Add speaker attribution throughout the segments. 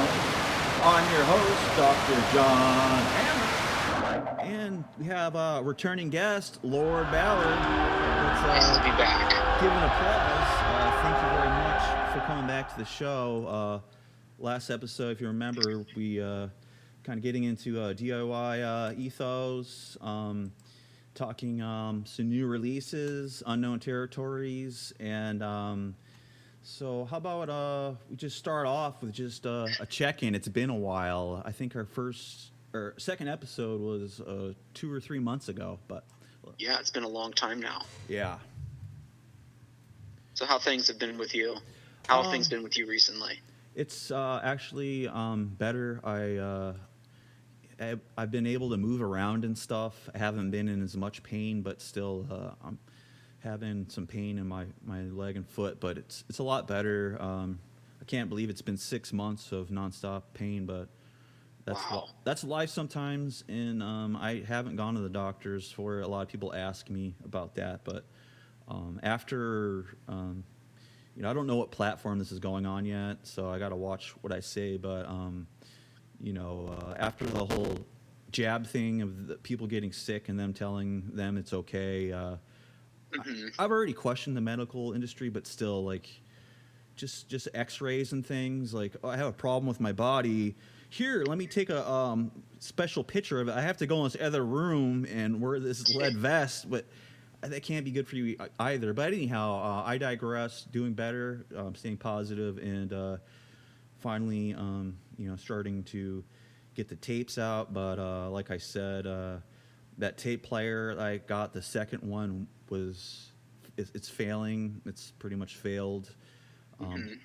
Speaker 1: I'm your host, Dr. John Hammer, and we have a returning guest, Lord Balor.
Speaker 2: Nice to be back.
Speaker 1: Give an applause. Thank you very much for coming back to the show. Last episode, if you remember, we kind of getting into DIY ethos, talking some new releases, unknown territories, and so how about we just start off with just a check-in. It's been a while. I think our second episode was 2 or 3 months ago, but
Speaker 2: yeah, it's been a long time now.
Speaker 1: Yeah.
Speaker 2: So how things have been with you? How have things been with you recently?
Speaker 1: It's actually better. I've been able to move around and stuff. I haven't been in as much pain, but still I'm having some pain in my leg and foot, but it's a lot better. I can't believe it's been 6 months of nonstop pain, but that's life sometimes. And I haven't gone to the doctors for it. A lot of people ask me about that, but after I don't know what platform this is going on yet, so I got to watch what I say. But after the whole jab thing of the people getting sick and them telling them it's okay. I've already questioned the medical industry, but still, like, just X-rays and things. Like, I have a problem with my body. Here, let me take a special picture of it. I have to go in this other room and wear this lead vest, but that can't be good for you either. But anyhow, I digress. Doing better, staying positive, and finally, starting to get the tapes out. But like I said, that tape player I got, the second one, it's failing. It's pretty much failed.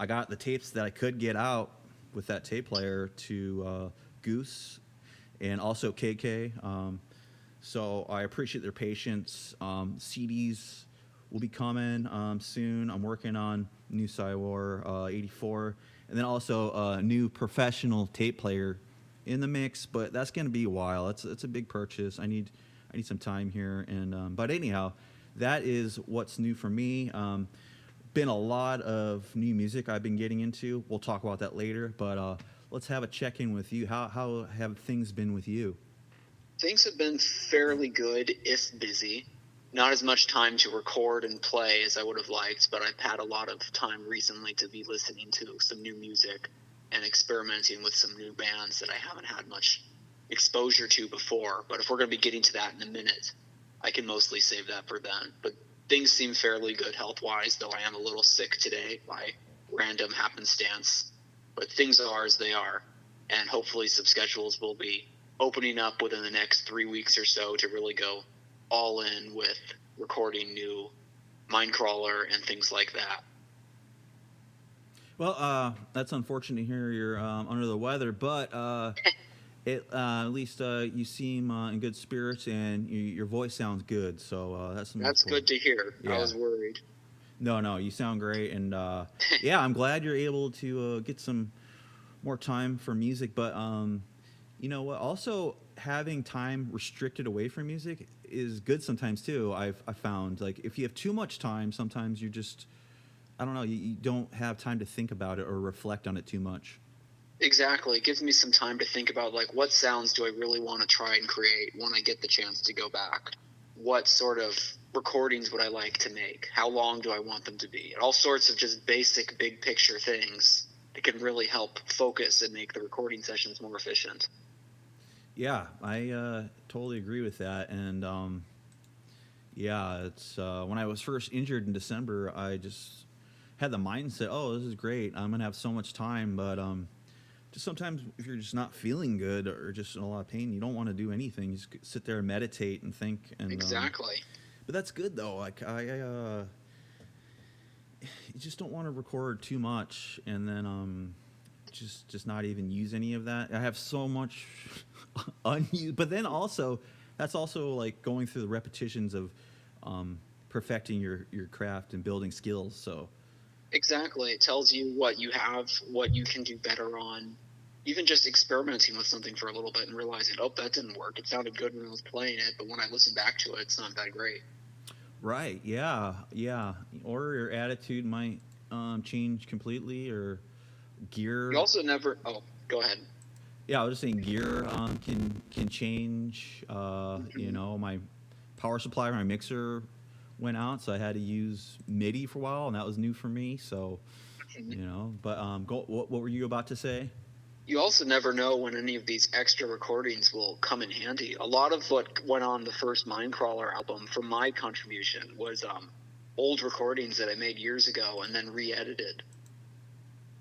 Speaker 1: I got the tapes that I could get out with that tape player to Goose and also KK. So I appreciate their patience. CDs will be coming soon. I'm working on new PSYWAR 84, and then also a new professional tape player in the mix. But that's going to be a while. It's a big purchase. I need some time here. And but anyhow, that is what's new for me. Been a lot of new music I've been getting into. We'll talk about that later. But let's have a check-in with you. How have things been with you?
Speaker 2: Things have been fairly good, if busy. Not as much time to record and play as I would have liked, but I've had a lot of time recently to be listening to some new music and experimenting with some new bands that I haven't had much exposure to before. But if we're going to be getting to that in a minute, I can mostly save that for then. But things seem fairly good health-wise, though I am a little sick today by random happenstance. But things are as they are, and hopefully some schedules will be opening up within the next 3 weeks or so to really go all in with recording new MindCrawler and things like that.
Speaker 1: Well, that's unfortunate to hear you're under the weather, but at least you seem in good spirits and your voice sounds good. So that's
Speaker 2: good to hear. Yeah. I was worried.
Speaker 1: No, you sound great, and yeah, I'm glad you're able to get some more time for music. But you know what? Also, having time restricted away from music is good sometimes too. I've found, like, if you have too much time, sometimes you just, I don't know, you don't have time to think about it or reflect on it too much.
Speaker 2: Exactly. It gives me some time to think about, like, what sounds do I really want to try and create when I get the chance to go back? What sort of recordings would I like to make? How long do I want them to be? All sorts of just basic, big picture things that can really help focus and make the recording sessions more efficient.
Speaker 1: Yeah, I totally agree with that. And it's when I was first injured in December, I just had the mindset, oh, this is great, I'm gonna have so much time. But just sometimes if you're just not feeling good or just in a lot of pain, you don't want to do anything. You just sit there and meditate and think. And
Speaker 2: exactly.
Speaker 1: But that's good though. Like you just don't want to record too much and then just not even use any of that. I have so much unused, but then also that's also like going through the repetitions of perfecting your craft and building skills. So
Speaker 2: exactly, it tells you what you have, what you can do better on. Even just experimenting with something for a little bit and realizing, oh, that didn't work. It sounded good when I was playing it, but when I listen back to it, it's not that great.
Speaker 1: Right. Yeah. Or your attitude might change completely, or gear.
Speaker 2: You also never. Oh, Go ahead.
Speaker 1: Yeah, I was just saying gear can change. You know, my power supply, my mixer went out, so I had to use MIDI for a while, and that was new for me. So, you know, but what were you about to say?
Speaker 2: You also never know when any of these extra recordings will come in handy. A lot of what went on the first MindCrawler album, from my contribution, was old recordings that I made years ago and then re-edited.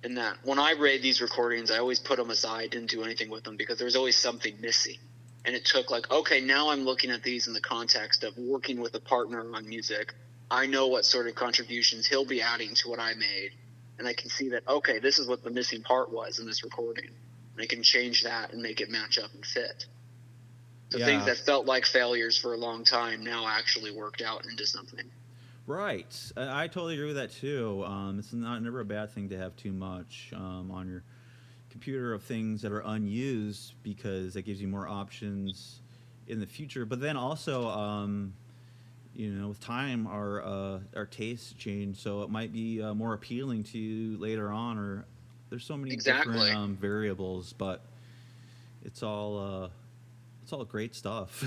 Speaker 2: And that when I read these recordings, I always put them aside, didn't do anything with them because there was always something missing. And it took like, okay, now I'm looking at these in the context of working with a partner on music. I know what sort of contributions he'll be adding to what I made. And I can see that, okay, this is what the missing part was in this recording. And I can change that and make it match up and fit. So things that felt like failures for a long time now actually worked out into something.
Speaker 1: Right. I totally agree with that too. It's never a bad thing to have too much on your computer of things that are unused, because that gives you more options in the future. But then also, you know, with time, our tastes change, so it might be more appealing to you later on. Or there's so many different variables, but it's all great stuff.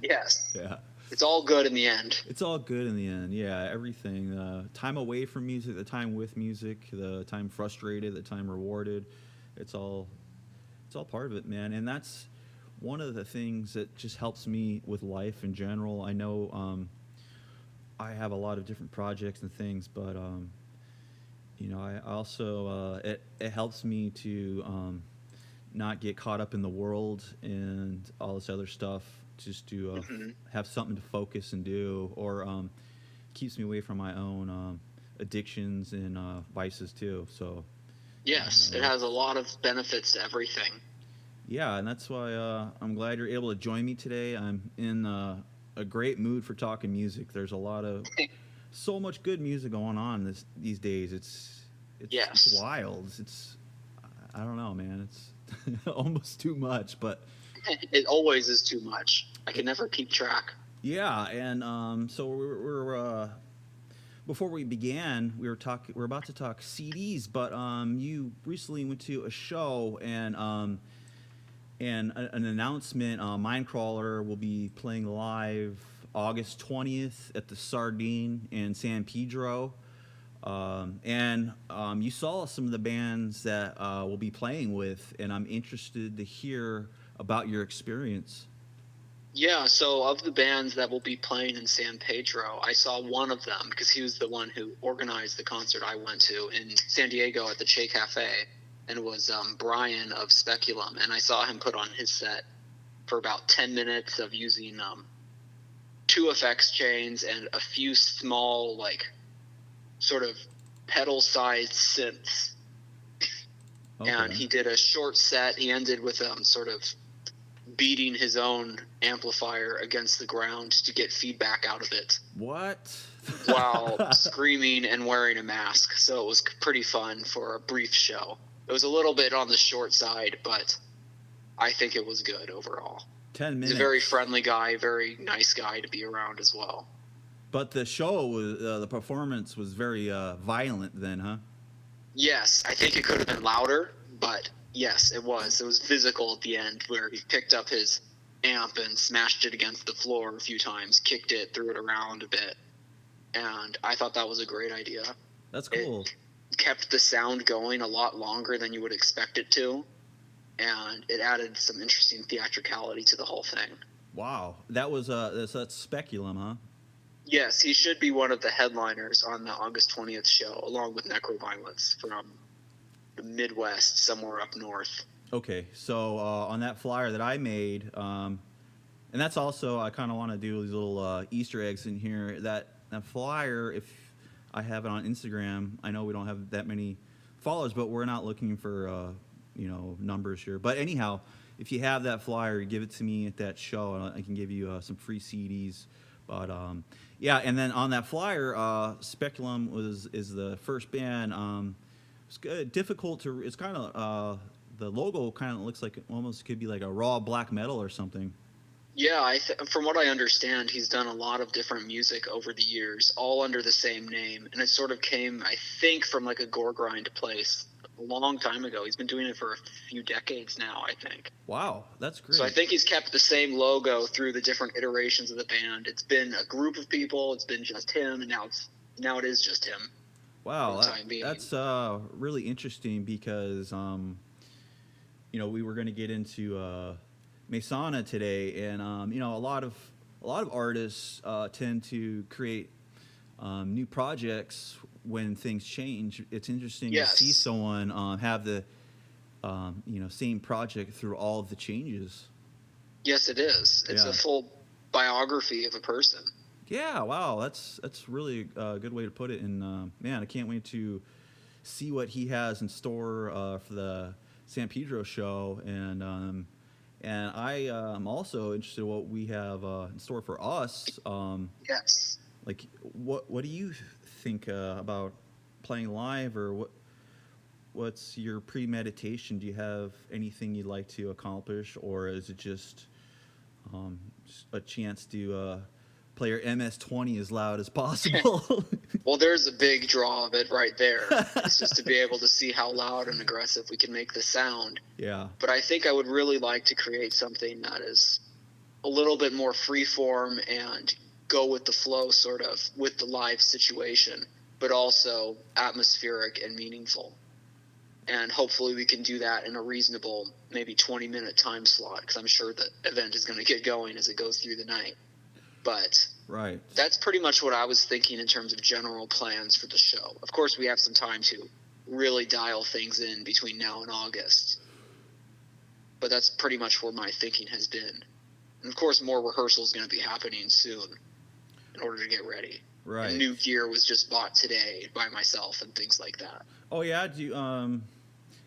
Speaker 2: Yes.
Speaker 1: Yeah.
Speaker 2: It's all good in the end.
Speaker 1: It's all good in the end. Yeah, everything. Time away from music, the time with music, the time frustrated, the time rewarded. It's all part of it, man. And that's one of the things that just helps me with life in general. I know I have a lot of different projects and things, but you know, I also it helps me to not get caught up in the world and all this other stuff, just to have something to focus and do, or keeps me away from my own addictions and vices too. So
Speaker 2: yes, it has a lot of benefits to everything.
Speaker 1: Yeah, and that's why I'm glad you're able to join me today. I'm in a great mood for talking music. There's a lot of so much good music going on these days. It's wild. I don't know, man. It's almost too much, but
Speaker 2: it always is too much. I can never keep track.
Speaker 1: Yeah, and so we're before we began, we were about to talk CDs, but you recently went to a show, and an announcement. MindCrawler will be playing live August 20th at the Sardine in San Pedro. And you saw some of the bands that we'll be playing with, and I'm interested to hear about your experience.
Speaker 2: Yeah, so of the bands that will be playing in San Pedro, I saw one of them because he was the one who organized the concert I went to in San Diego at the Che Cafe, and it was Brian of Speculum, and I saw him put on his set for about 10 minutes of using 2 effects chains and a few small, like, sort of pedal-sized synths. Okay. And he did a short set. He ended with sort of beating his own amplifier against the ground to get feedback out of it.
Speaker 1: What?
Speaker 2: While screaming and wearing a mask. So it was pretty fun for a brief show. It was a little bit on the short side, but I think it was good overall.
Speaker 1: 10 minutes.
Speaker 2: He's a very friendly guy, very nice guy to be around as well.
Speaker 1: But the show was, the performance was very violent then, huh?
Speaker 2: Yes, I think it could have been louder, but yes, it was. It was physical at the end, where he picked up his amp and smashed it against the floor a few times, kicked it, threw it around a bit. And I thought that was a great idea.
Speaker 1: That's cool.
Speaker 2: It kept the sound going a lot longer than you would expect it to, and it added some interesting theatricality to the whole thing.
Speaker 1: Wow. That was that's Speculum, huh?
Speaker 2: Yes, he should be one of the headliners on the August 20th show, along with Necroviolence from the Midwest, somewhere up north.
Speaker 1: Okay, so on that flyer that I made, and that's also, I kind of want to do these little Easter eggs in here. That flyer, if I have it on Instagram, I know we don't have that many followers, but we're not looking for numbers here. But anyhow, if you have that flyer, give it to me at that show, and I can give you some free CDs. But yeah, and then on that flyer, Speculum is the first band. It's good, difficult to. It's kind of the logo kind of looks like it almost could be like a raw black metal or something.
Speaker 2: Yeah, from what I understand, he's done a lot of different music over the years, all under the same name, and it sort of came, I think, from like a gore grind place a long time ago. He's been doing it for a few decades now, I think.
Speaker 1: Wow, that's great.
Speaker 2: So I think he's kept the same logo through the different iterations of the band. It's been a group of people, it's been just him, and now it is just him.
Speaker 1: Wow, that's really interesting because we were going to get into Mesana today, and a lot of artists tend to create new projects when things change. It's interesting to see someone have the same project through all of the changes.
Speaker 2: Yes, it is. It's a full biography of a person.
Speaker 1: Yeah, wow, that's really a good way to put it. And man, I can't wait to see what he has in store for the San Pedro show. And I am also interested in what we have in store for us.
Speaker 2: Yes.
Speaker 1: Like, what do you think about playing live, or what's your premeditation? Do you have anything you'd like to accomplish, or is it just a chance to play your MS-20 as loud as possible?
Speaker 2: Well, there's a big draw of it right there. It's just to be able to see how loud and aggressive we can make the sound.
Speaker 1: Yeah.
Speaker 2: But I think I would really like to create something that is a little bit more freeform and go with the flow, sort of, with the live situation, but also atmospheric and meaningful. And hopefully we can do that in a reasonable, maybe 20-minute time slot, because I'm sure the event is going to get going as it goes through the night. But
Speaker 1: right,
Speaker 2: that's pretty much what I was thinking in terms of general plans for the show. Of course, we have some time to really dial things in between now and August. But that's pretty much where my thinking has been. And of course, more rehearsal is going to be happening soon in order to get ready.
Speaker 1: Right.
Speaker 2: And new gear was just bought today by myself and things like that.
Speaker 1: Oh yeah, do you, because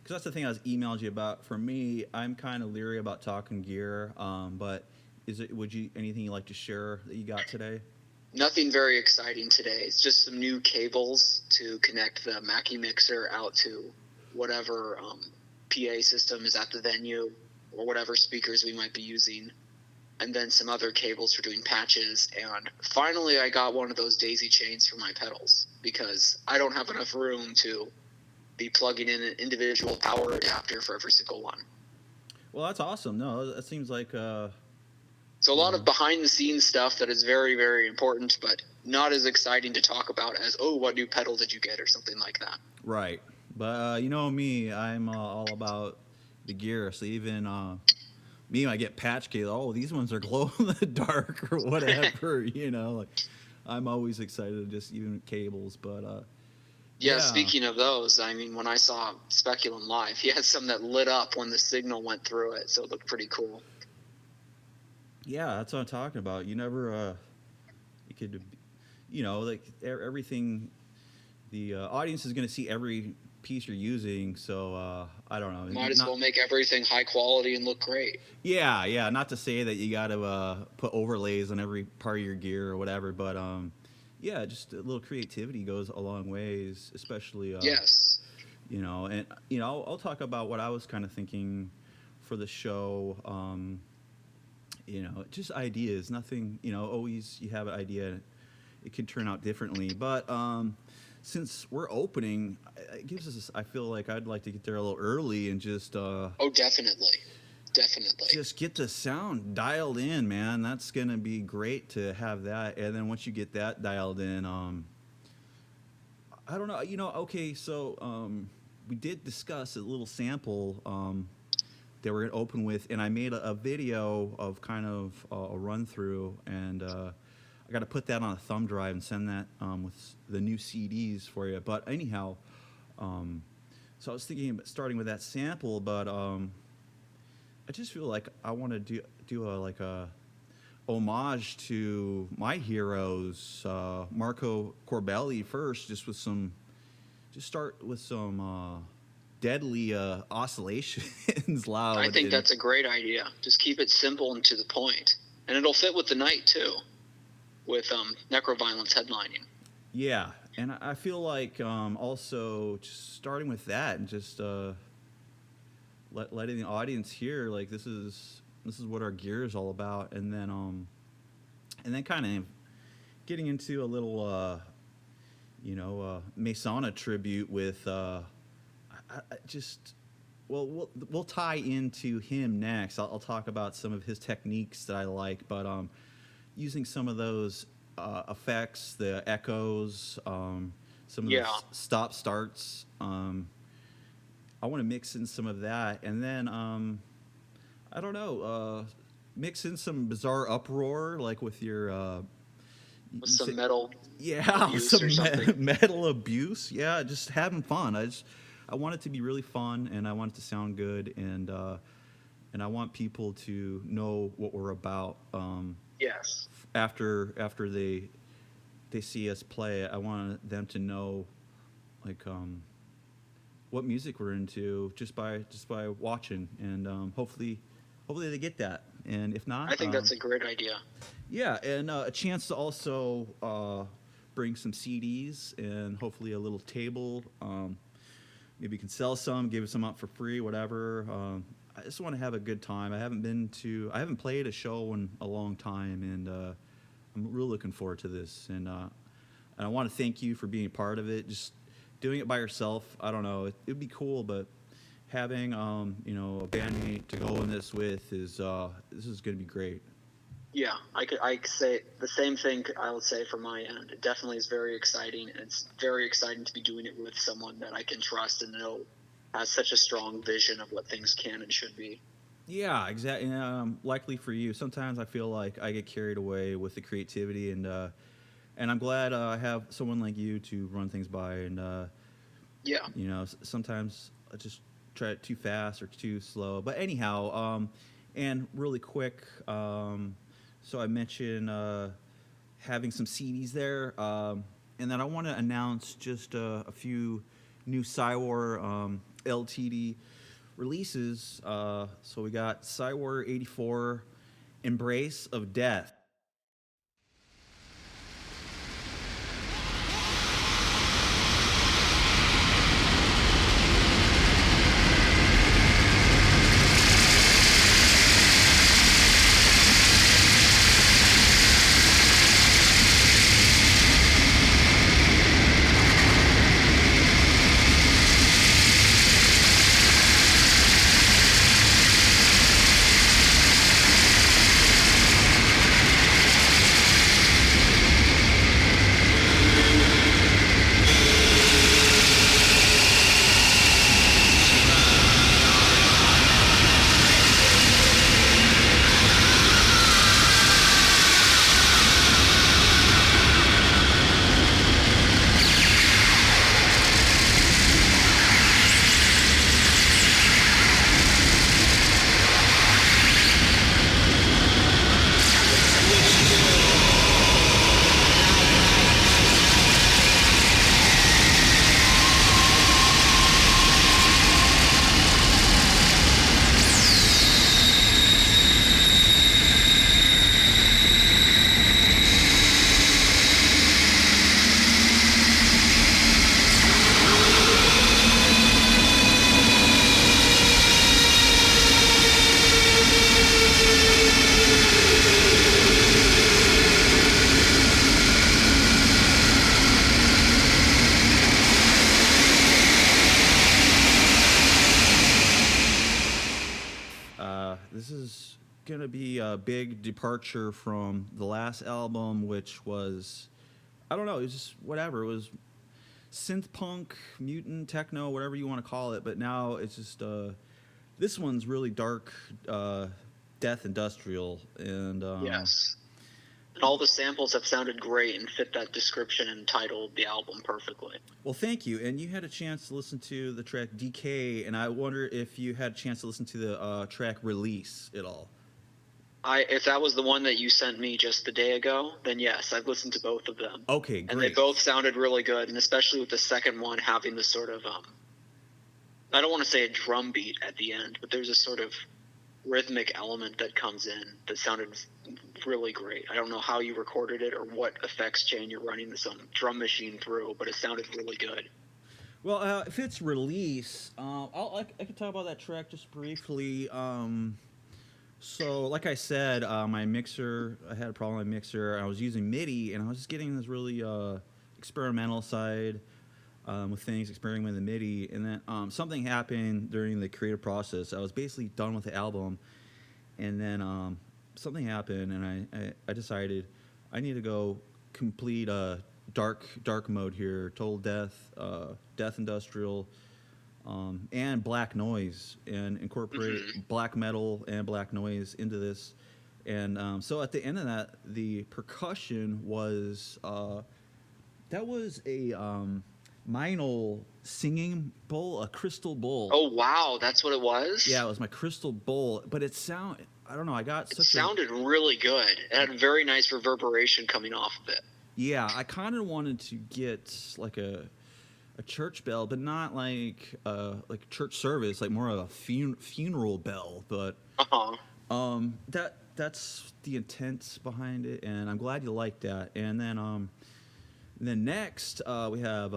Speaker 1: that's the thing I was emailed you about. For me, I'm kind of leery about talking gear, but anything you'd like to share that you got today?
Speaker 2: Nothing very exciting today. It's just some new cables to connect the Mackie mixer out to whatever PA system is at the venue, or whatever speakers we might be using. And then some other cables for doing patches. And finally, I got one of those daisy chains for my pedals, because I don't have enough room to be plugging in an individual power adapter for every single one.
Speaker 1: Well, that's awesome. No, that seems like
Speaker 2: so a lot of behind-the-scenes stuff that is very, very important, but not as exciting to talk about as, what new pedal did you get, or something like that.
Speaker 1: Right. But you know me, I'm all about the gear. So even me, when I get patch cables, these ones are glow in the dark or whatever. Like I'm always excited to just even cables. But
Speaker 2: yeah, speaking of those, I mean, when I saw Speculum live, he had some that lit up when the signal went through it, so it looked pretty cool.
Speaker 1: Yeah, that's what I'm talking about. You never, you could, like everything. The audience is going to see every piece you're using, so I don't know.
Speaker 2: Might as well make everything high quality and look great.
Speaker 1: Yeah. Not to say that you got to put overlays on every part of your gear or whatever, but yeah, just a little creativity goes a long ways, especially.
Speaker 2: Yes.
Speaker 1: And I'll talk about what I was kind of thinking for the show. Just ideas. Nothing. Always you have an idea, it can turn out differently, but. Since we're opening, it gives us. I feel like I'd like to get there a little early and just.
Speaker 2: Definitely.
Speaker 1: Just get the sound dialed in, man. That's gonna be great to have that, and then once you get that dialed in, I don't know. Okay, so we did discuss a little sample that we're gonna open with, and I made a video of kind of a run through, and. I got to put that on a thumb drive and send that with the new CDs for you. But anyhow, so I was thinking about starting with that sample, but I just feel like I want to do a homage to my heroes, Marco Corbelli first, just start with some deadly oscillations loud.
Speaker 2: I think that's a great idea. Just keep it simple and to the point, and it'll fit with the night too. With Necroviolence headlining.
Speaker 1: Yeah, and I feel like also just starting with that and just letting the audience hear like this is what our gear is all about, and then kind of getting into a little Mesana tribute with I just we'll tie into him next. I'll talk about some of his techniques that I like, but using some of those effects, the echoes, some of the stop starts. I want to mix in some of that, and then I don't know, mix in some bizarre uproar, like with your
Speaker 2: with some metal.
Speaker 1: Yeah,
Speaker 2: abuse
Speaker 1: some
Speaker 2: or something.
Speaker 1: metal abuse. Yeah, just having fun. I want it to be really fun, and I want it to sound good, and I want people to know what we're about.
Speaker 2: Yes.
Speaker 1: After they see us play, I want them to know, like, what music we're into just by watching, and hopefully they get that. And if not,
Speaker 2: I think that's a great idea.
Speaker 1: yeah, and a chance to also bring some CDs and hopefully a little table. Maybe you can sell some, give some up for free, whatever. I just want to have a good time. I haven't played a show in a long time, and I'm really looking forward to this. And I want to thank you for being a part of it. Just doing it by yourself, I don't know, it'd be cool, but having a bandmate to go in this with this is going to be great.
Speaker 2: Yeah, I could say the same thing. I would say from my end, it definitely is very exciting, and it's very exciting to be doing it with someone that I can trust and know has such a strong vision of what things can and should be.
Speaker 1: Yeah, exactly. Likely for you. Sometimes I feel like I get carried away with the creativity, and I'm glad I have someone like you to run things by. And
Speaker 2: Yeah,
Speaker 1: sometimes I just try it too fast or too slow. But anyhow, and really quick. So I mentioned having some CDs there, and then I want to announce just a few new PSYWAR LTD releases. So we got PSYWAR 84, Embrace of Death. This is gonna be a big departure from the last album, which was, I don't know, it was just whatever. It was synth punk, mutant techno, whatever you want to call it. But now it's just this one's really dark, death industrial, and
Speaker 2: yes. And all the samples have sounded great and fit that description and titled the album perfectly.
Speaker 1: Well, thank you. And you had a chance to listen to the track DK, and I wonder if you had a chance to listen to the track Release at all.
Speaker 2: If that was the one that you sent me just the day ago, then yes, I've listened to both of them.
Speaker 1: Okay, great.
Speaker 2: And they both sounded really good, and especially with the second one having the sort of, I don't want to say a drum beat at the end, but there's a sort of rhythmic element that comes in that sounded really great. I don't know how you recorded it or what effects chain you're running some drum machine through, but it sounded really good.
Speaker 1: Well, if it's Release, I can talk about that track just briefly. So, like I said, my mixer, I had a problem with my mixer. I was using MIDI, and I was just getting this really experimental side. with things, experimenting with the MIDI, and then something happened during the creative process. I was basically done with the album, and then something happened, and I decided I need to go complete dark mode here, total death, death industrial, and black noise, and incorporate black metal and black noise into this. And so at the end of that, the percussion was that was a Meinl singing bowl, a crystal bowl.
Speaker 2: Oh wow, that's what it was?
Speaker 1: Yeah, it was my crystal bowl, but I don't know,
Speaker 2: It sounded really good. It had very nice reverberation coming off of it.
Speaker 1: Yeah, I kind of wanted to get like a church bell, but not like church service, like more of a funeral bell. But that's the intent behind it, and I'm glad you like that. And then next we have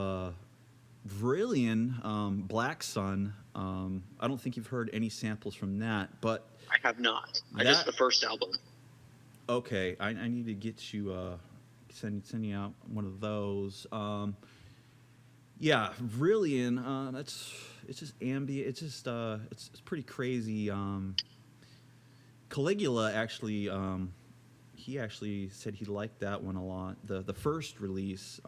Speaker 1: Vrillion, Black Sun. I don't think you've heard any samples from that, but
Speaker 2: I have not. Just the first album.
Speaker 1: Okay, I need to get you send you out one of those. Yeah, Vrillion. It's just ambient. It's just it's pretty crazy. Caligula actually, he actually said he liked that one a lot. The first release,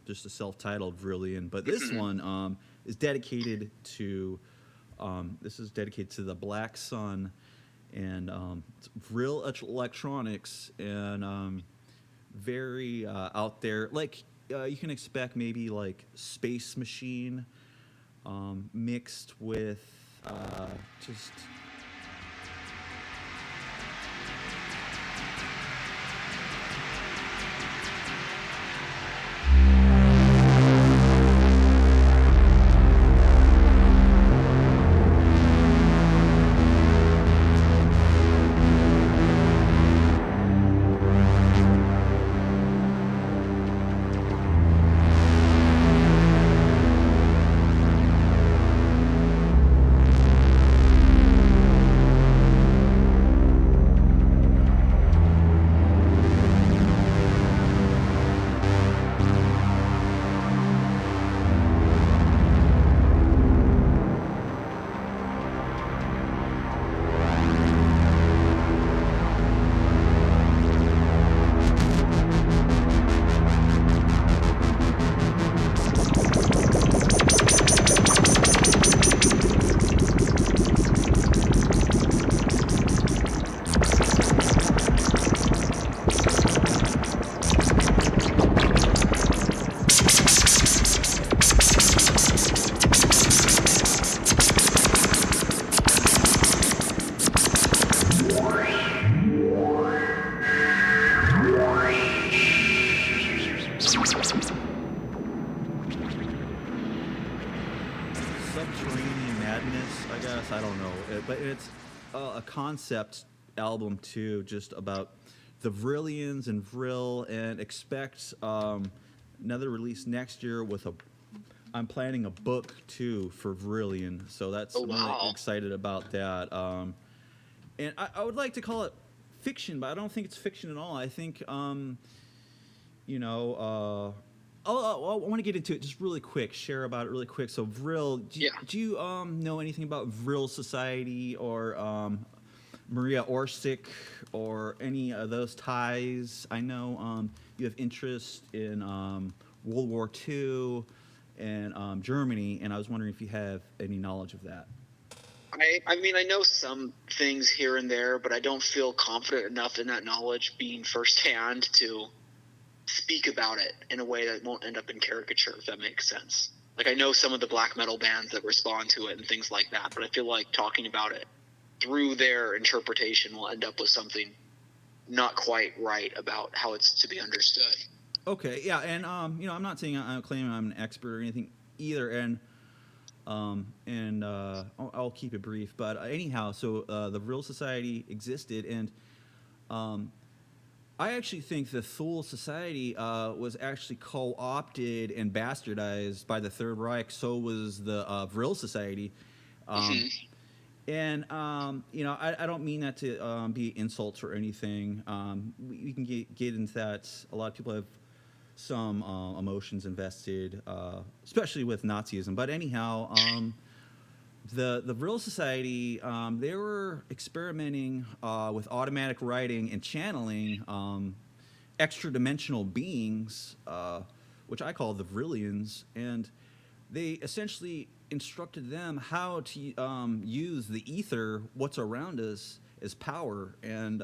Speaker 1: just a self-titled Vrillion, but this one is dedicated to the Black Sun, and it's real electronics, and very out there. Like you can expect maybe like Space Machine mixed with just. Subterranean madness, I guess. I don't know, but it's a concept album too, just about the Vrillions and Vril, and expect another release next year with I'm planning a book too for Vrillion, so that's I'm really excited about that. And I would like to call it fiction, but I don't think it's fiction at all. I think I want to get into it just really quick, share about it really quick. So Vril, do you know anything about Vril Society or Maria Orsic or any of those ties? I know you have interest in World War II and Germany, and I was wondering if you have any knowledge of that.
Speaker 2: I mean, I know some things here and there, but I don't feel confident enough in that knowledge being firsthand to speak about it in a way that won't end up in caricature, if that makes sense. Like, I know some of the black metal bands that respond to it and things like that, but I feel like talking about it through their interpretation will end up with something not quite right about how it's to be understood.
Speaker 1: Okay, yeah, and I'm not saying I'm claiming I'm an expert or anything either, and I'll keep it brief. But anyhow, so the Vril Society existed, and I actually think the Thule Society was actually co-opted and bastardized by the Third Reich. So was the Vril Society. And, I don't mean that to be insults or anything. We can get into that. A lot of people have some emotions invested, especially with Nazism. But anyhow, the Vril Society, they were experimenting with automatic writing and channeling extra dimensional beings, which I call the Vrillians, and they essentially instructed them how to use the ether, what's around us, as power. And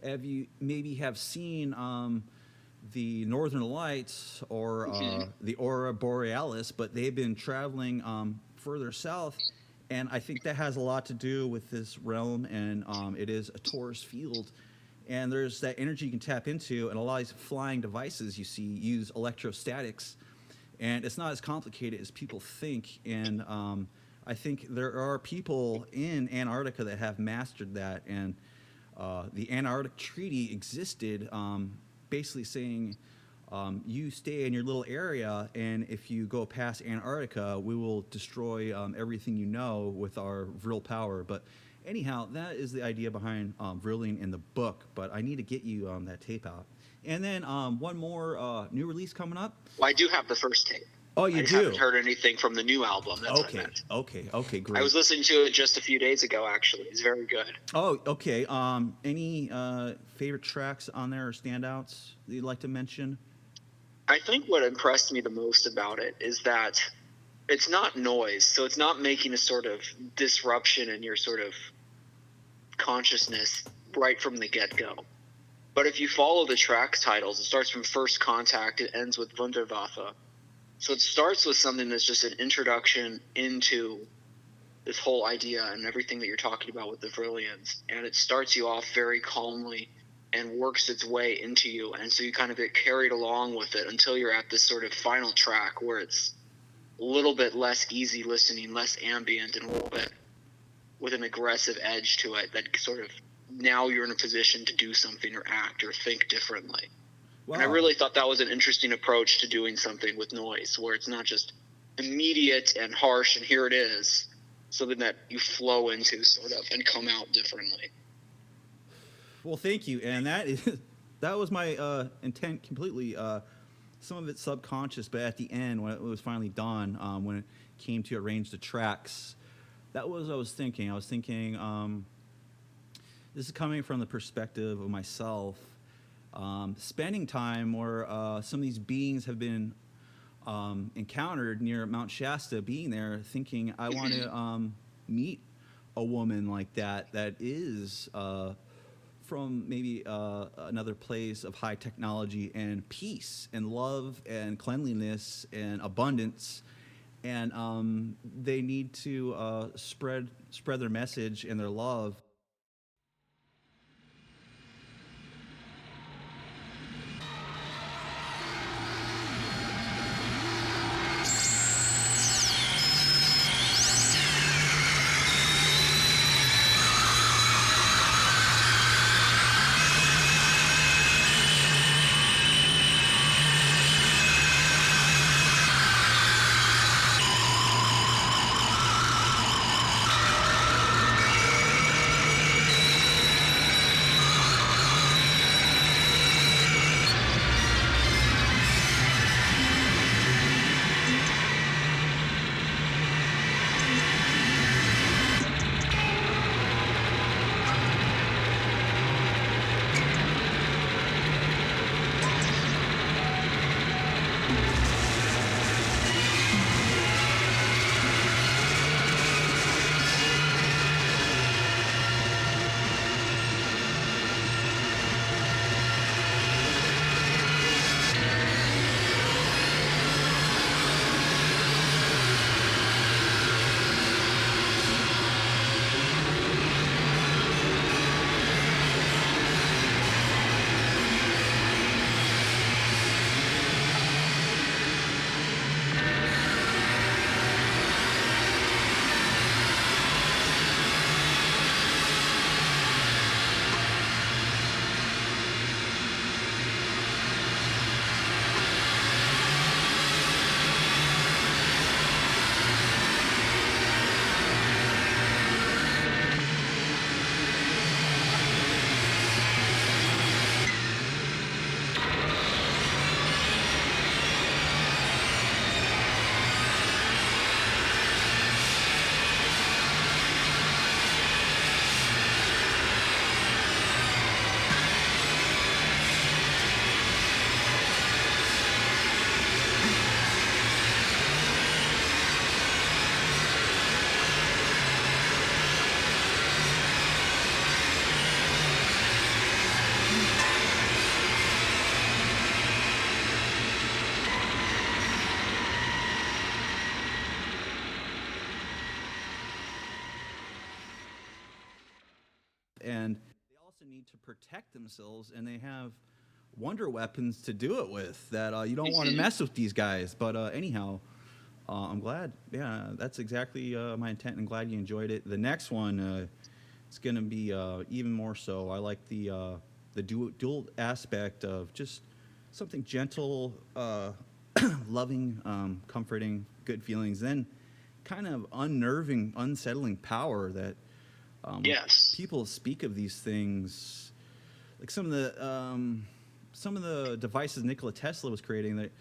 Speaker 1: have you maybe have seen the Northern Lights or the Aurora Borealis, but they've been traveling further south, and I think that has a lot to do with this realm, and it is a torus field. And there's that energy you can tap into, and a lot of these flying devices you see use electrostatics, and it's not as complicated as people think. And I think there are people in Antarctica that have mastered that, and the Antarctic Treaty existed, basically saying you stay in your little area, and if you go past Antarctica, we will destroy everything you know with our Vril power. But anyhow, that is the idea behind Vrilling in the book, but I need to get you that tape out. And then one more new release coming up.
Speaker 2: Well, I do have the first tape.
Speaker 1: Oh, you do?
Speaker 2: I haven't heard anything from the new album. That's what I meant.
Speaker 1: Okay, great.
Speaker 2: I was listening to it just a few days ago, actually. It's very good.
Speaker 1: Oh, okay. Any favorite tracks on there or standouts that you'd like to mention?
Speaker 2: I think what impressed me the most about it is that it's not noise, so it's not making a sort of disruption in your sort of consciousness right from the get-go. But if you follow the track titles, it starts from First Contact, it ends with Wunderwaffe. So it starts with something that's just an introduction into this whole idea and everything that you're talking about with the Vrillians. And it starts you off very calmly and works its way into you. And so you kind of get carried along with it until you're at this sort of final track where it's a little bit less easy listening, less ambient, and a little bit with an aggressive edge to it that sort of now you're in a position to do something or act or think differently. Wow. And I really thought that was an interesting approach to doing something with noise, where it's not just immediate and harsh and here it is, something that you flow into sort of and come out differently.
Speaker 1: Well, thank you. And that was my intent completely. Some of it's subconscious, but at the end, when it was finally done, when it came to arrange the tracks, that was what I was thinking. I was thinking, this is coming from the perspective of myself, spending time where some of these beings have been encountered near Mount Shasta, being there, thinking, I want to meet a woman like that is from maybe another place of high technology and peace and love and cleanliness and abundance. And they need to spread their message and their love. and they also need to protect themselves, and they have wonder weapons to do it with that you don't want to mess with these guys. But anyhow, I'm glad. Yeah, that's exactly my intent, and glad you enjoyed it. The next one, it's going to be even more so. I like the dual aspect of just something gentle, loving, comforting, good feelings, then kind of unnerving, unsettling power that when
Speaker 2: Yes.
Speaker 1: people speak of these things, like some of the devices Nikola Tesla was creating, that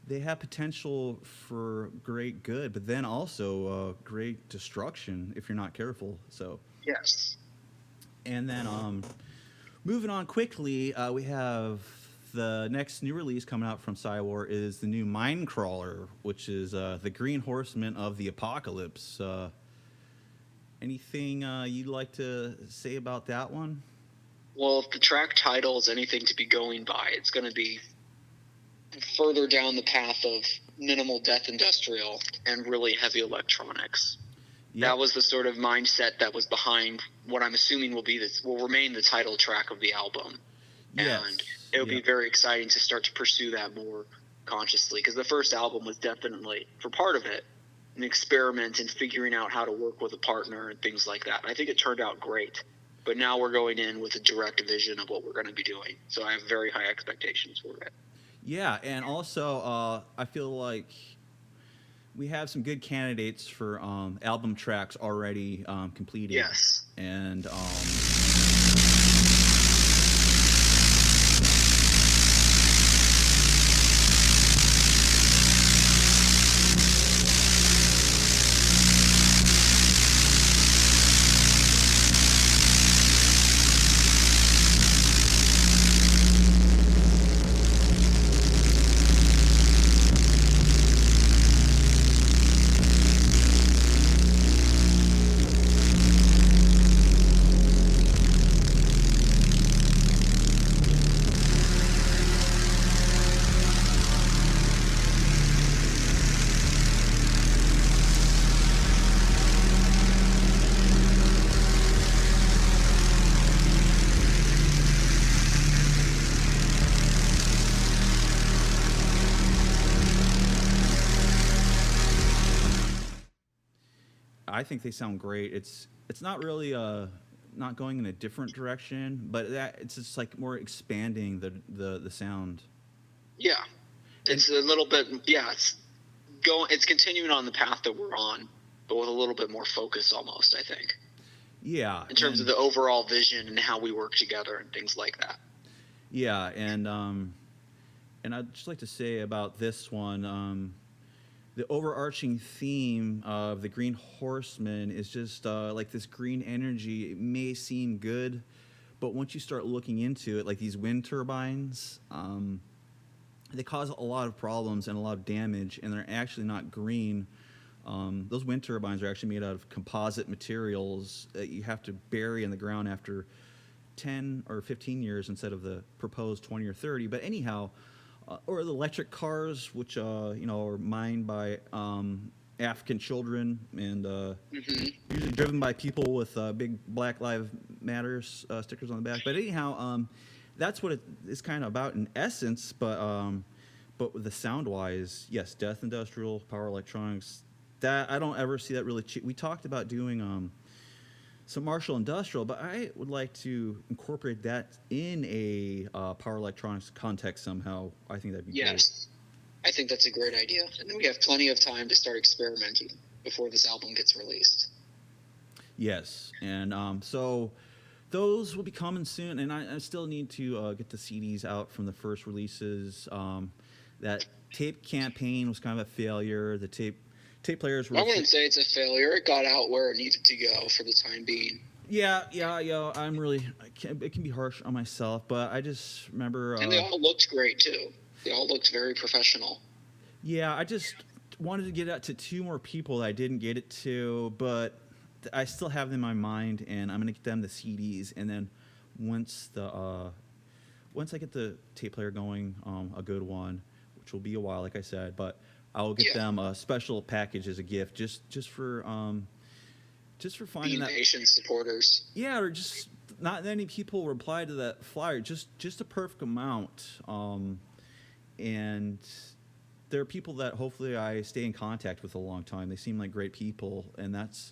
Speaker 1: they have potential for great good, but then also great destruction if you're not careful. So
Speaker 2: Yes.
Speaker 1: and then moving on quickly, we have the next new release coming out from PSYWAR is the new MindCrawler, which is the Green Horseman of the Apocalypse. Anything you'd like to say about that one?
Speaker 2: Well, if the track title is anything to be going by, it's going to be further down the path of minimal death industrial and really heavy electronics. Yep. That was the sort of mindset that was behind what I'm assuming will remain the title track of the album.
Speaker 1: Yes.
Speaker 2: And it would be very exciting to start to pursue that more consciously, because the first album was definitely, for part of it, an experiment in figuring out how to work with a partner and things like that. I think it turned out great. But now we're going in with a direct vision of what we're going to be doing. So I have very high expectations for it.
Speaker 1: Yeah, and also I feel like we have some good candidates for album tracks already completed.
Speaker 2: Yes.
Speaker 1: And I think they sound great. It's not really not going in a different direction, but it's just like more expanding the sound.
Speaker 2: Yeah, it's a little bit. Yeah, it's continuing on the path that we're on, but with a little bit more focus, almost. I think.
Speaker 1: Yeah.
Speaker 2: In terms of the overall vision and how we work together and things like that.
Speaker 1: Yeah, and I'd just like to say about this one. The overarching theme of the Green Horseman is just like this green energy. It may seem good, but once you start looking into it, like these wind turbines, they cause a lot of problems and a lot of damage, and they're actually not green. Those wind turbines are actually made out of composite materials that you have to bury in the ground after 10 or 15 years instead of the proposed 20 or 30. But anyhow, or the electric cars, which are mined by African children and usually driven by people with big Black Lives Matters stickers on the back. But anyhow, that's what it is kind of about in essence. But with the sound wise, yes, death industrial, power electronics. That I don't ever see that really. We talked about doing some Marshall Industrial, but I would like to incorporate that in a power electronics context somehow. I think that'd be great.
Speaker 2: Yes, I think that's a great idea. And then we have plenty of time to start experimenting before this album gets released.
Speaker 1: Yes, and so those will be coming soon, and I still need to get the CDs out from the first releases. That tape campaign was kind of a failure. The tape players were...
Speaker 2: I wouldn't say it's a failure. It got out where it needed to go for the time being.
Speaker 1: Yeah. I'm really... it can be harsh on myself, but I just remember...
Speaker 2: and they all looked great, too. They all looked very professional.
Speaker 1: Yeah, I just wanted to get it out to 2 more people that I didn't get it to, but I still have them in my mind, and I'm going to get them the CDs, and then once I get the tape player going, a good one, which will be a while, like I said, but... I'll get them a special package as a gift, just for finding
Speaker 2: being
Speaker 1: that
Speaker 2: patient supporters.
Speaker 1: Yeah, or just not many people replied to that flyer. Just a perfect amount. And there are people that hopefully I stay in contact with a long time. They seem like great people, and that's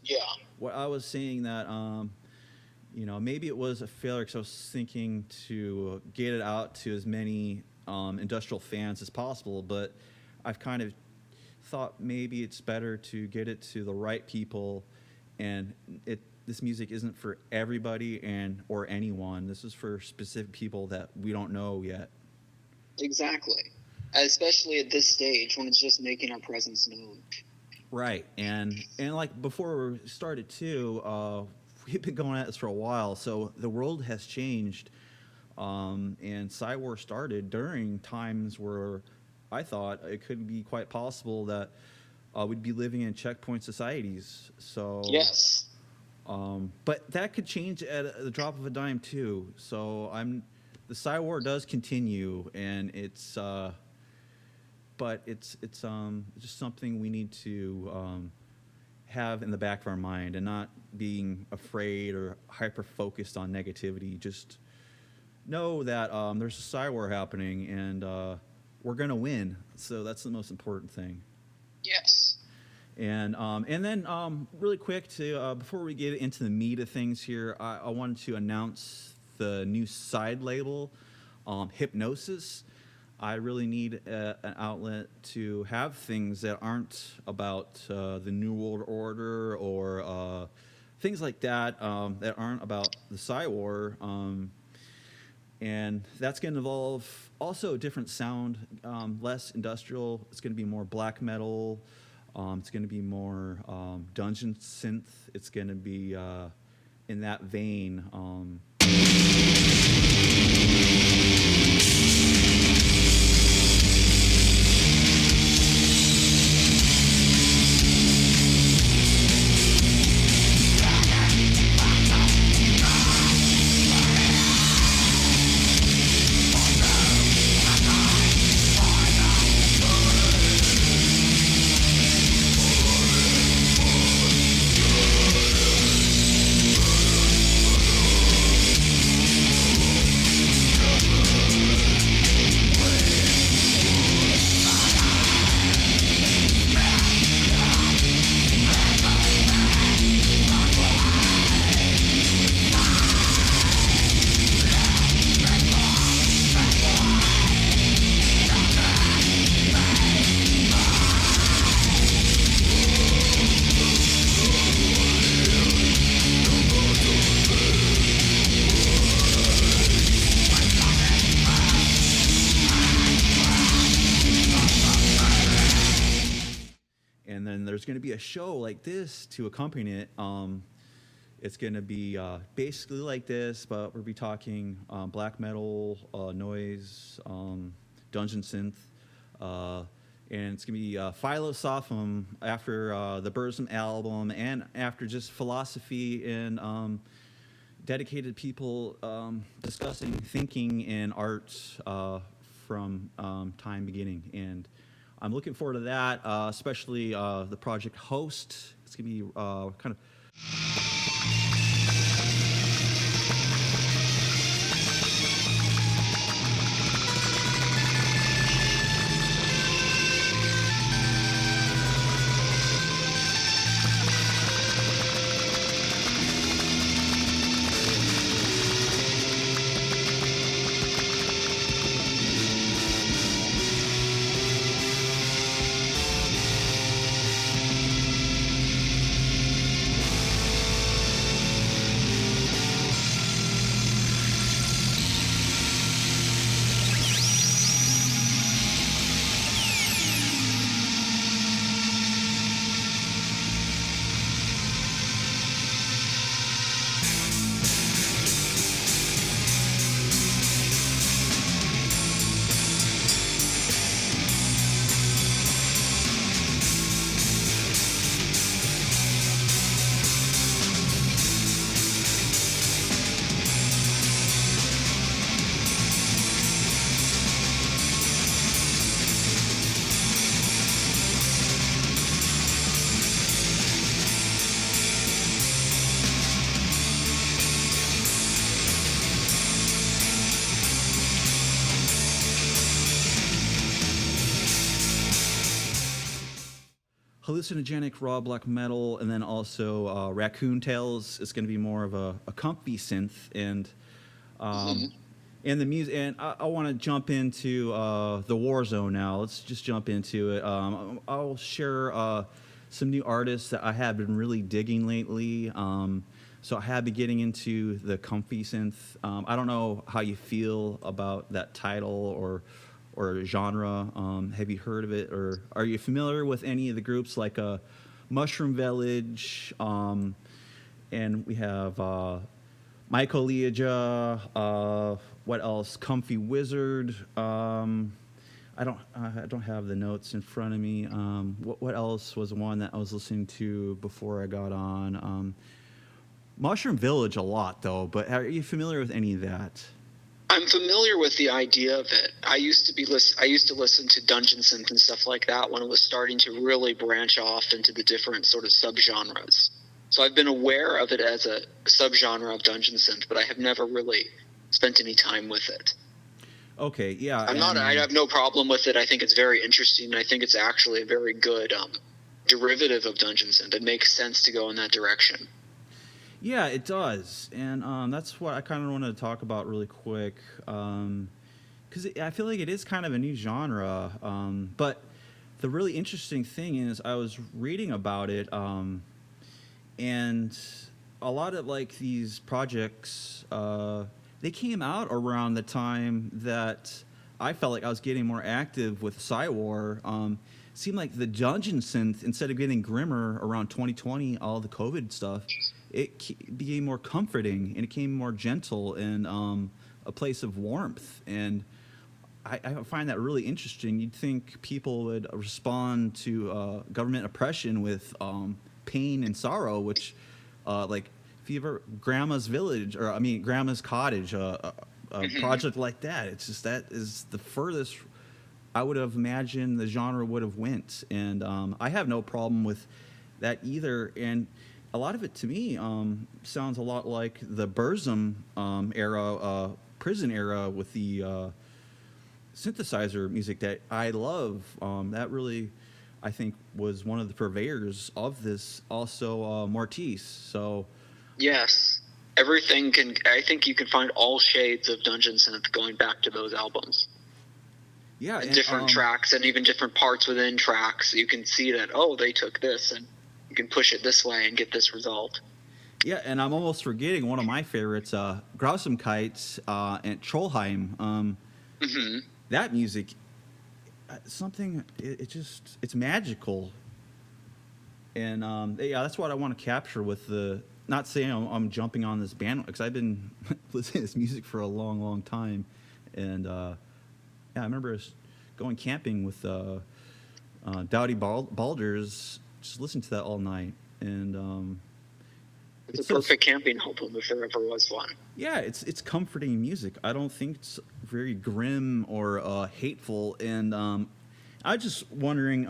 Speaker 1: what I was saying. That maybe it was a failure because I was thinking to get it out to as many industrial fans as possible, but I've kind of thought maybe it's better to get it to the right people, and this music isn't for everybody or anyone. This is for specific people that we don't know yet.
Speaker 2: Exactly. Especially at this stage when it's just making our presence known.
Speaker 1: Right. And like before we started too, we've been going at this for a while, so the world has changed. And PSYWAR started during times where I thought it could be quite possible that we'd be living in checkpoint societies. So
Speaker 2: yes,
Speaker 1: but that could change at the drop of a dime too. So the PSYWAR does continue, and it's but it's just something we need to have in the back of our mind, and not being afraid or hyper focused on negativity. Just know that there's a PSYWAR happening, and we're gonna win. So that's the most important thing.
Speaker 2: Yes.
Speaker 1: And then really quick to before we get into the meat of things here, I wanted to announce the new side label, Hypnosis. I really need an outlet to have things that aren't about the New World Order or things like that, that aren't about the PSYWAR. And that's going to involve also a different sound, less industrial. It's going to be more black metal. It's going to be more dungeon synth. It's going to be in that vein. And then there's going to be a show like this to accompany it. It's going to be basically like this, but we'll be talking black metal, noise, dungeon synth, and it's going to be Philosophum after the Burzum album, and after just philosophy and dedicated people discussing thinking and art from time beginning. And I'm looking forward to that, especially the project host. It's going to be kind of... hallucinogenic raw black metal, and then also Raccoon Tales is going to be more of a comfy synth, and and the music. And I want to jump into the Warzone now. Let's just jump into it. I'll share some new artists that I have been really digging lately. So I have been getting into the comfy synth. I don't know how you feel about that title or genre. Have you heard of it, or are you familiar with any of the groups like Mushroom Village? And we have Mycollegia. What else? Comfy Wizard. I don't have the notes in front of me. What else was one that I was listening to before I got on? Mushroom Village a lot though, but are you familiar with any of that?
Speaker 2: I'm familiar with the idea of it. I used to listen to Dungeon Synth and stuff like that when it was starting to really branch off into the different sort of subgenres. So I've been aware of it as a subgenre of Dungeon Synth, but I have never really spent any time with it.
Speaker 1: Okay, yeah.
Speaker 2: I have no problem with it. I think it's very interesting. I think it's actually a very good derivative of Dungeon Synth. It makes sense to go in that direction.
Speaker 1: Yeah, it does, and that's what I kind of wanted to talk about really quick, because I feel like it is kind of a new genre. But the really interesting thing is, I was reading about it, and a lot of like these projects, they came out around the time that I felt like I was getting more active with PSYWAR. Seemed like the Dungeon Synth, instead of getting grimmer around 2020, all the COVID stuff, it became more comforting, and it became more gentle and a place of warmth. And I find that really interesting. You'd think people would respond to government oppression with pain and sorrow, which, like, if you ever Grandma's Village, or I mean Grandma's Cottage, a project like that, it's just that is the furthest I would have imagined the genre would have went. And I have no problem with that either. And a lot of it to me sounds a lot like the Burzum era, prison era, with the synthesizer music that I love. That really, I think, was one of the purveyors of this. Also, Mortis. So,
Speaker 2: yes, everything can. I think you can find all shades of Dungeon Synth going back to those albums.
Speaker 1: Yeah,
Speaker 2: and different tracks and even different parts within tracks. You can see that, oh, they took this and you can push it this way and get this result.
Speaker 1: Yeah, and I'm almost forgetting one of my favorites, Grausamkeit and Trollheim. That music, it's magical. And yeah, that's what I want to capture with the, not saying I'm jumping on this band, because I've been listening to this music for a long, long time. And yeah, I remember going camping with Dowdy Balders, just listening to that all night. And
Speaker 2: it's a perfect camping album if there ever was one.
Speaker 1: Yeah, it's comforting music. I don't think it's very grim or hateful. And I was just wondering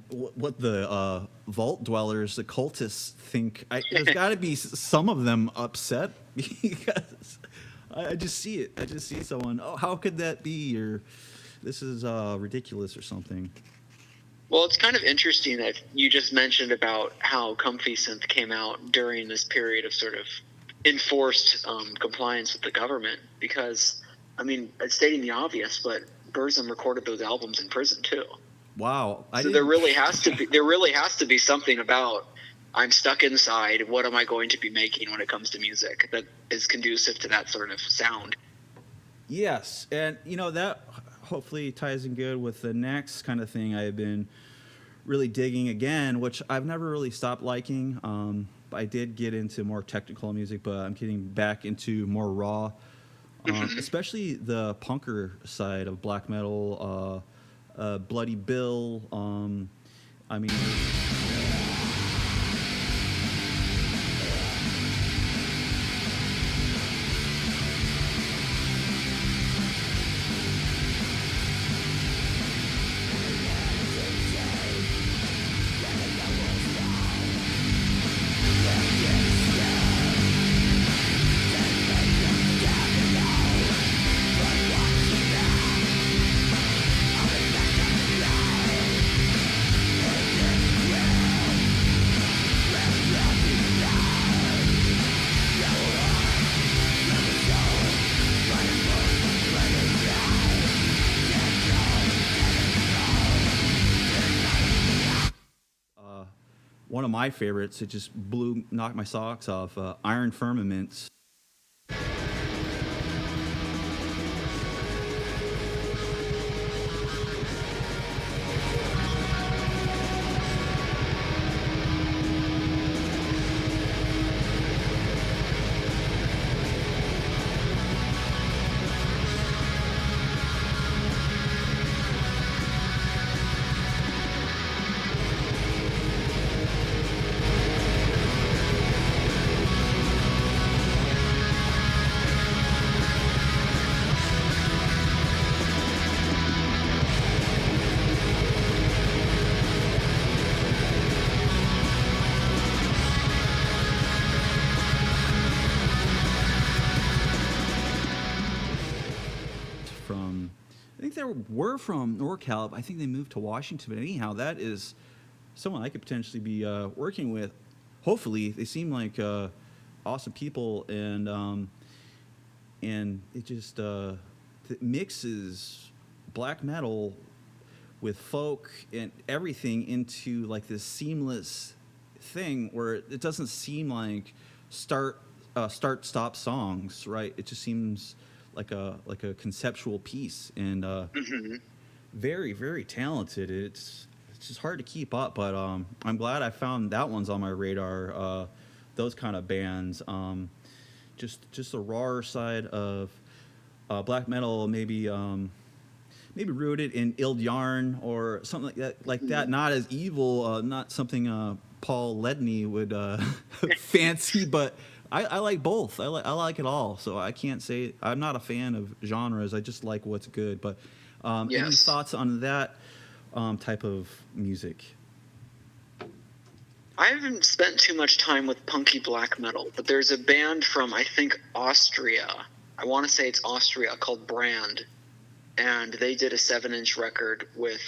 Speaker 1: what the vault dwellers, the cultists, think. There's got to be some of them upset, because I just see it. I just see someone, oh, how could that be? Or this is ridiculous or something.
Speaker 2: Well, it's kind of interesting that you just mentioned about how Comfy Synth came out during this period of sort of enforced compliance with the government, because, I mean, it's stating the obvious, but Burzum recorded those albums in prison too.
Speaker 1: Wow.
Speaker 2: So there really has to be something about, I'm stuck inside, what am I going to be making when it comes to music that is conducive to that sort of sound?
Speaker 1: Yes, and that hopefully ties in good with the next kind of thing I've been really digging again, which I've never really stopped liking. I did get into more technical music, but I'm getting back into more raw, especially the punker side of black metal, Bloody Bill. I mean... of my favorites. It just knocked my socks off. Iron Firmaments. Were from NorCal. I think they moved to Washington. But anyhow, that is someone I could potentially be working with. Hopefully, they seem like awesome people, and it just it mixes black metal with folk and everything into like this seamless thing where it doesn't seem like start stop songs, right? It just seems like a conceptual piece, and very, very talented. It's just hard to keep up, but I'm glad I found that one's on my radar. Those kind of bands, just the rawer side of black metal, maybe rooted in Ild Yarn or something like that. Not as evil, not something Paul Ledney would fancy, but I like both. I like it all. So I can't say I'm not a fan of genres. I just like what's good. But any thoughts on that type of music?
Speaker 2: I haven't spent too much time with punky black metal, but there's a band from, I think, Austria. I want to say it's Austria, called Brand. And they did a 7-inch record with...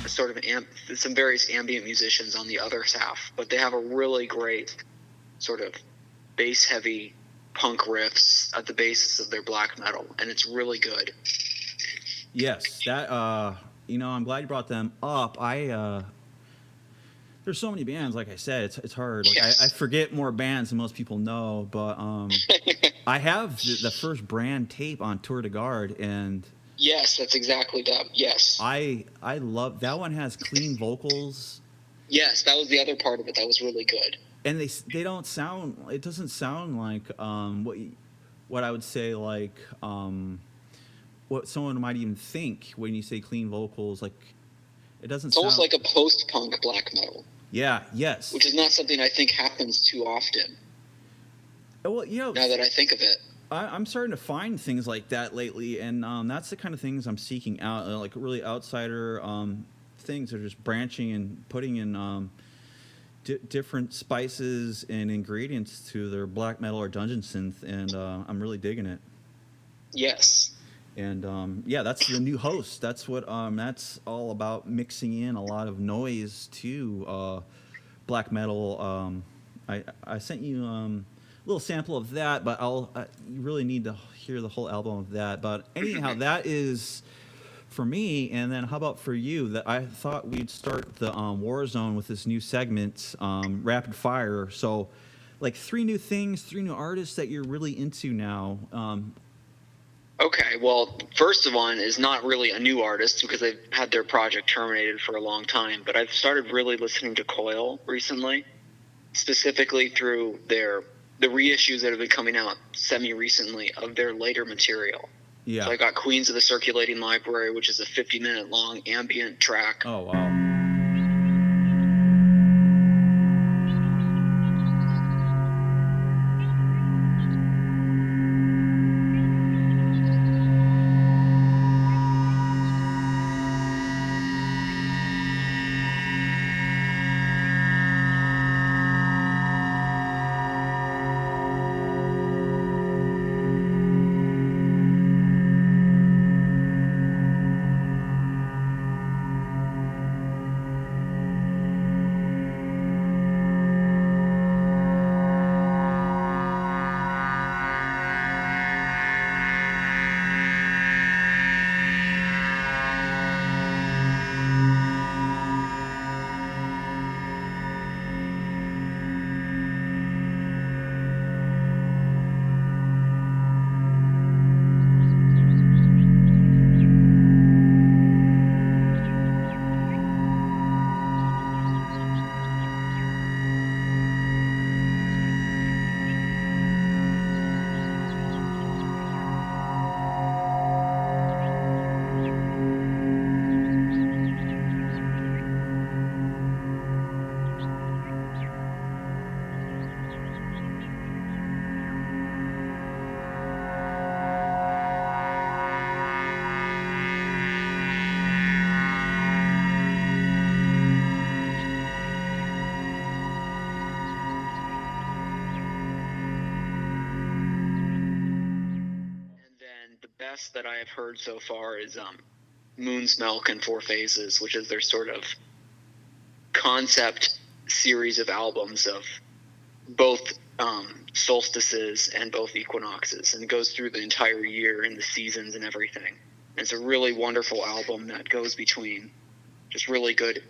Speaker 2: sort of some various ambient musicians on the other half, but they have a really great sort of bass heavy punk riffs at the basis of their black metal, and it's really good.
Speaker 1: Yes, that I'm glad you brought them up. There's so many bands, like I said, it's hard. Like, yes. I forget more bands than most people know, but I have the first Brand tape on Tour de Garde, and
Speaker 2: yes, that's exactly that. Yes,
Speaker 1: I love that one. Has clean vocals.
Speaker 2: Yes, that was the other part of it that was really good.
Speaker 1: And they don't sound. It doesn't sound like what I would say like what someone might even think when you say clean vocals. Like it doesn't.
Speaker 2: It's almost like a post-punk black metal.
Speaker 1: Yeah. Yes.
Speaker 2: Which is not something I think happens too often.
Speaker 1: Well,
Speaker 2: now that I think of it.
Speaker 1: I'm starting to find things like that lately, and that's the kind of things I'm seeking out, like really outsider things that are just branching and putting in different spices and ingredients to their black metal or dungeon synth, and I'm really digging it.
Speaker 2: Yes.
Speaker 1: And that's the new host. That's what that's all about, mixing in a lot of noise to black metal. I sent you little sample of that, but you really need to hear the whole album of that. But anyhow, that is for me. And then how about for you? That I thought we'd start the Warzone with this new segment, rapid fire. So like 3 new things, 3 new artists that you're really into now.
Speaker 2: Okay, well, first of one is not really a new artist because they've had their project terminated for a long time, but I've started really listening to Coil recently, specifically through the reissues that have been coming out semi-recently of their later material.
Speaker 1: Yeah.
Speaker 2: So I got Queens of the Circulating Library, which is a 50-minute long ambient track.
Speaker 1: Oh, wow.
Speaker 2: best that I have heard so far is Moon's Milk and Four Phases, which is their sort of concept series of albums of both solstices and both equinoxes, and it goes through the entire year and the seasons and everything. And it's a really wonderful album that goes between just really good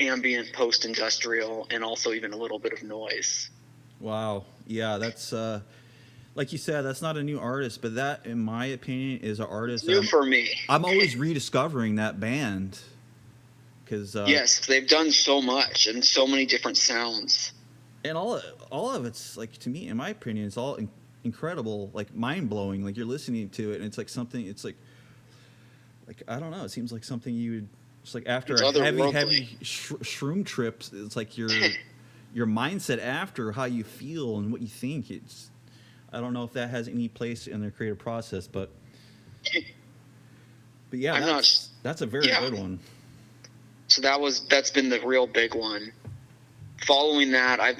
Speaker 2: ambient post-industrial and also even a little bit of noise.
Speaker 1: Wow. Yeah, that's like you said, that's not a new artist, but that, in my opinion, is an artist.
Speaker 2: New for me.
Speaker 1: I'm always rediscovering that band. Cause,
Speaker 2: yes, they've done so much and so many different sounds.
Speaker 1: And all of it's, like, to me, in my opinion, it's all incredible, like mind-blowing. Like, you're listening to it, and it's like something, it's like I don't know, it seems like something you would, it's like after a heavy shroom trip, it's like your mindset after, how you feel and what you think. It's, I don't know if that has any place in their creative process, but yeah, that's a very good one.
Speaker 2: So that's been the real big one. Following that, I've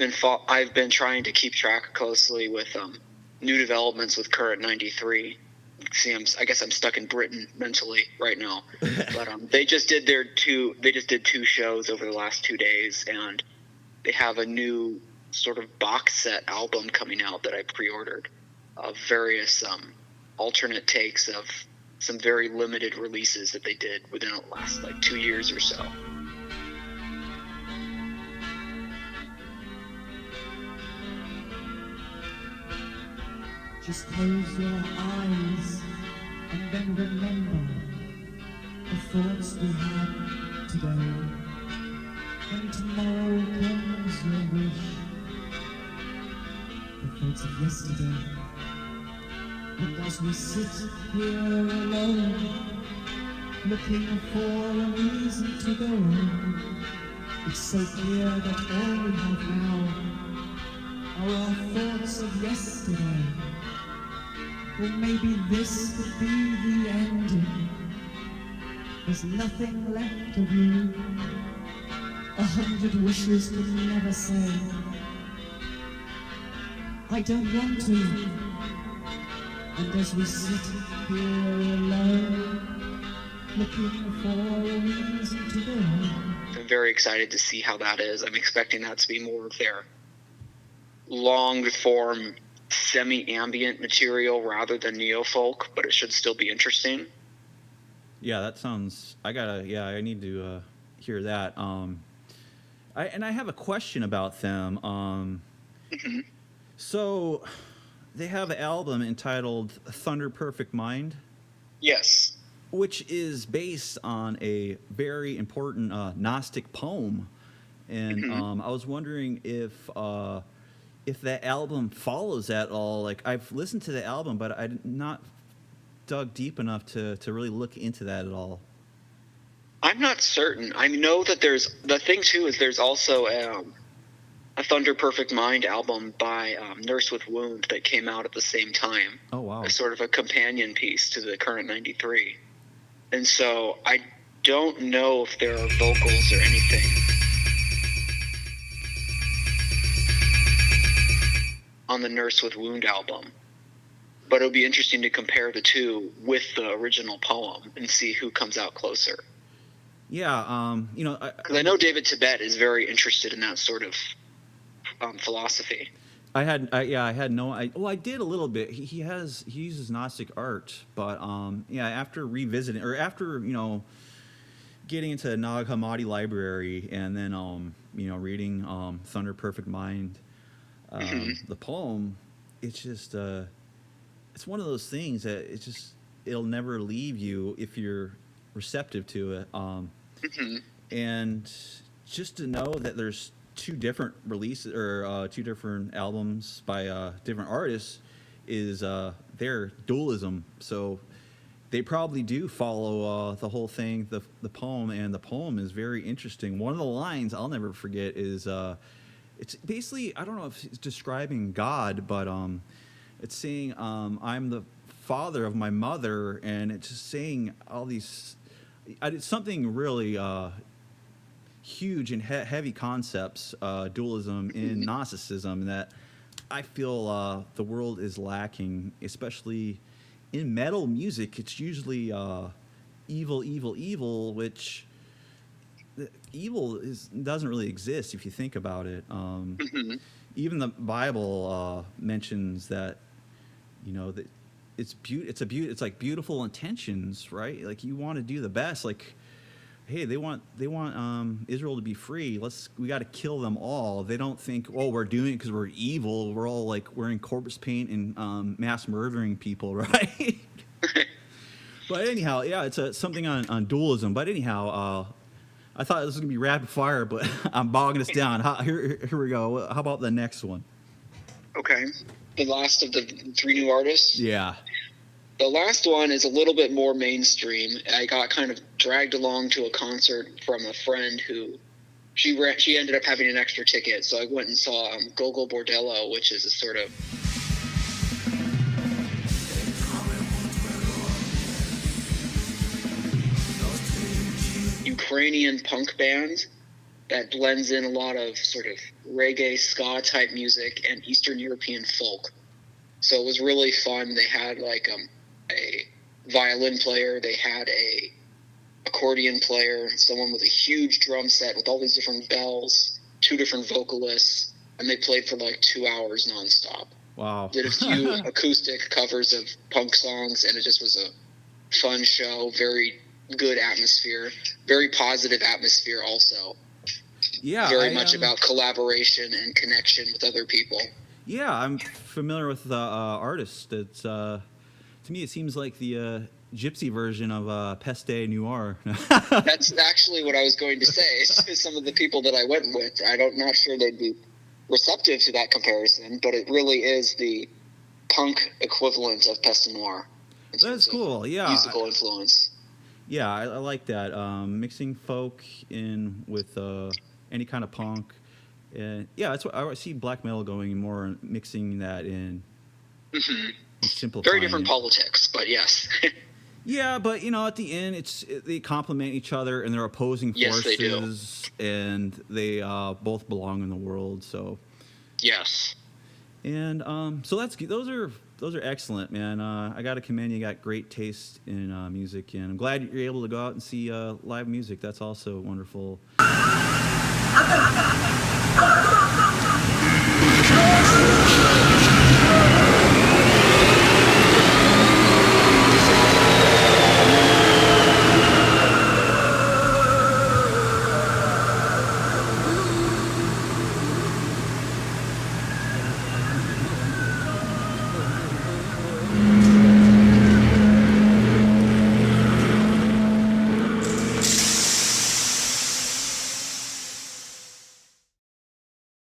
Speaker 2: been trying to keep track closely with new developments with Current 93. See, I guess I'm stuck in Britain mentally right now, but they just did two shows over the last 2 days, and they have a new sort of box set album coming out that I pre-ordered of various alternate takes of some very limited releases that they did within the last 2 years or so.
Speaker 3: Just close your eyes and then remember the thoughts we had today. When tomorrow comes your wish, the thoughts of yesterday. And as we sit here alone, looking for a reason to go on, it's so clear that all we have now are our thoughts of yesterday. Well, maybe this could be the ending. There's nothing left of you. 100 wishes could never say, I don't want to. And as we sit here alone, looking for a reason to go on.
Speaker 2: I'm very excited to see how that is. I'm expecting that to be more of their long-form, semi-ambient material rather than neo-folk, but it should still be interesting.
Speaker 1: Yeah, that sounds... I need to hear that. I have a question about them. So, they have an album entitled Thunder Perfect Mind.
Speaker 2: Yes.
Speaker 1: Which is based on a very important Gnostic poem. And I was wondering if that album follows that all. Like, I've listened to the album, but I did not dug deep enough to really look into that at all.
Speaker 2: I'm not certain. I know that there's also a Thunder Perfect Mind album by Nurse with Wound that came out at the same time.
Speaker 1: Oh, wow.
Speaker 2: As sort of a companion piece to the Current 93. And so I don't know if there are vocals or anything on the Nurse with Wound album, but it'll be interesting to compare the two with the original poem and see who comes out closer.
Speaker 1: Yeah,
Speaker 2: because I know David Tibet is very interested in that sort of philosophy.
Speaker 1: I did a little bit. He uses Gnostic art, but after revisiting or after getting into Nag Hammadi library and then reading Thunder Perfect Mind. The poem, it's just it's one of those things that it'll never leave you if you're receptive to it. And just to know that there's two different releases or two different albums by different artists is their dualism. So they probably do follow the whole thing, the poem, and the poem is very interesting. One of the lines I'll never forget is it's basically, I don't know if it's describing God, but it's saying I'm the father of my mother, and it's just saying all these. It's something really huge and heavy concepts, dualism in Gnosticism, that I feel the world is lacking, especially in metal music, it's usually evil, evil, evil, which evil doesn't really exist if you think about it. Even the Bible mentions that, you know, that it's like beautiful intentions, right? Like you want to do the best. Like, hey, they want Israel to be free. We got to kill them all. They don't think, oh, we're doing it because we're evil. We're all like wearing corpse paint and mass murdering people, right? But anyhow, yeah, it's something on dualism. But anyhow, I thought this was gonna be rapid fire, but I'm bogging us down. Here we go. How about the next one?
Speaker 2: Okay. The last of the 3 new artists?
Speaker 1: Yeah.
Speaker 2: The last one is a little bit more mainstream. I got kind of dragged along to a concert from a friend who she ended up having an extra ticket, so I went and saw Gorgol Bordello, which is a sort of Ukrainian punk band that blends in a lot of sort of reggae, ska type music and Eastern European folk. So it was really fun. They had like a violin player, they had a accordion player, someone with a huge drum set with all these different bells, 2 different vocalists, and they played for like 2 hours nonstop.
Speaker 1: Wow.
Speaker 2: Did a few acoustic covers of punk songs, and it just was a fun show. Very good atmosphere, very positive atmosphere also.
Speaker 1: Yeah.
Speaker 2: Very much about collaboration and connection with other people.
Speaker 1: Yeah, I'm familiar with the artist. It's to me, it seems like the gypsy version of Peste Noir.
Speaker 2: That's actually what I was going to say. Some of the people that I went with, not sure they'd be receptive to that comparison, but it really is the punk equivalent of Peste Noir.
Speaker 1: That's cool. Yeah,
Speaker 2: musical influence.
Speaker 1: Yeah, I like that. Mixing folk in with any kind of punk. And yeah, that's what I see black metal going more, mixing that in. Simplifying.
Speaker 2: Very different politics, but yes.
Speaker 1: Yeah, but you know, at the end, they complement each other and they're opposing forces.
Speaker 2: Yes, they do.
Speaker 1: And they both belong in the world. So.
Speaker 2: Yes.
Speaker 1: And so those are excellent, man. I got to commend you. You got great taste in music, and I'm glad you're able to go out and see live music. That's also wonderful.